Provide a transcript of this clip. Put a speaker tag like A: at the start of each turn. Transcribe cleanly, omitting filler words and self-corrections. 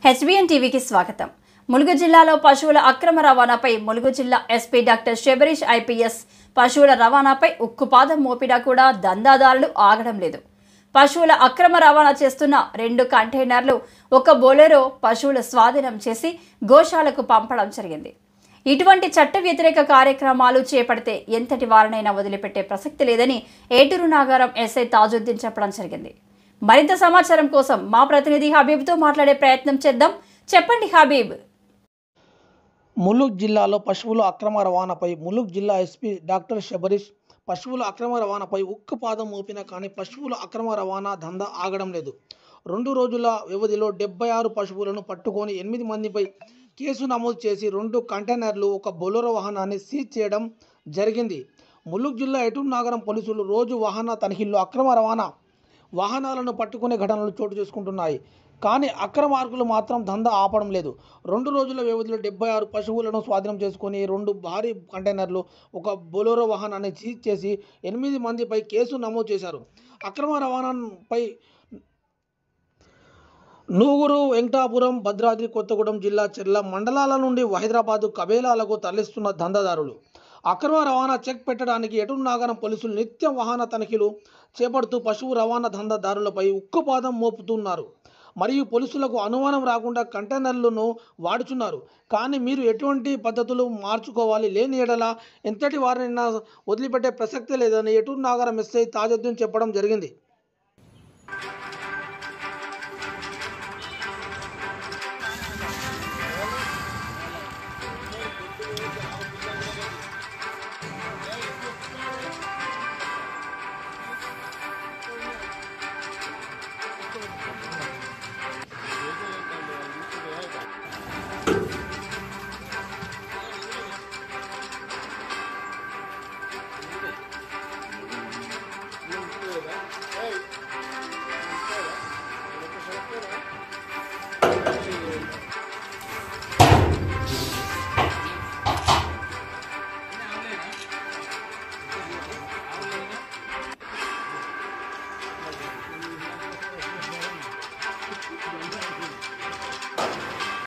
A: HBN టీవీకి స్వాగతం. ములుగు జిల్లాలో పశువుల అక్రమ రవాణాపై ములుగు జిల్లా ఎస్పీ డాక్టర్ శబరీష్ ఐపీఎస్ పశువుల రవాణాపై ఉక్కుపాదం మోపినా కూడా దందాదారులు ఆగడం లేదు. పశువుల అక్రమ రవాణా చేస్తున్న 2 కంటైనర్లు, 1 బొలెరో పశువుల స్వాధీనం చేసి గోశాలకు పంపడం జరిగింది. ఇటువంటి చట్ట వ్యతిరేక కార్యక్రమాలు చేపడితే ఎంతటి వారినైనా వదిలిపెట్టే ప్రసక్తి లేదని ఏటూరు నాగారం ఎస్ఐ తాజుద్దీన్ చెప్పడం జరిగింది. మరింత సమాచారం కోసం మా ప్రతినిధి హబీబ్తో మాట్లాడే ప్రయత్నం చేద్దాం. చెప్పండి హబీబ్.
B: ములుగు జిల్లాలో పశువుల అక్రమ రవాణాపై ములుగు జిల్లా ఎస్పీ డాక్టర్ శబరీష్ పశువుల అక్రమ రవాణాపై ఉక్కుపాదం మోపినా కానీ పశువుల అక్రమ రవాణా దందా ఆగడం లేదు. 2 రోజుల వ్యవధిలో 76 పశువులను పట్టుకొని 8 మందిపై కేసు నమోదు చేసి 2 కంటైనర్లు, 1 బొలెరో వాహనాన్ని సీజ్ చేయడం జరిగింది. ములుగు జిల్లా ఏటూరు నాగరం పోలీసులు రోజు వాహన తనిఖీల్లో అక్రమ రవాణా వాహనాలను పట్టుకునే ఘటనలు చోటు చేసుకుంటున్నాయి. కానీ అక్రమార్కులు మాత్రం దందా ఆపడం లేదు. 2 రోజుల వ్యవధిలో 76 పశువులను స్వాధీనం చేసుకుని 2 భారీ కంటైనర్లు, 1 బొలెరో వాహనాన్ని సీజ్ చేసి 8 మందిపై కేసు నమోదు చేశారు. అక్రమ రవాణాపై నూగురు, వెంకటాపురం, భద్రాద్రి కొత్తగూడెం జిల్లా చెర్ల మండలాల నుండి హైదరాబాదు కబేలాలకు తరలిస్తున్న దందాదారులు. అక్రమ రవాణా చెక్ పెట్టడానికి ఏటూరు నాగరం పోలీసులు నిత్యం వాహన తనిఖీలు చేపడుతూ పశువు రవాణా దందాదారులపై ఉక్కుపాదం మోపుతున్నారు. మరియు పోలీసులకు అనుమానం రాకుండా కంటైనర్లను వాడుచున్నారు. కానీ మీరు ఎటువంటి పద్ధతులు మార్చుకోవాలి, లేని ఎడల ఎంతటి వారినైనా వదిలిపెట్టే ప్రసక్తే లేదని ఏటూరు నాగరం ఎస్ఐ తాజుద్దీన్ చెప్పడం జరిగింది.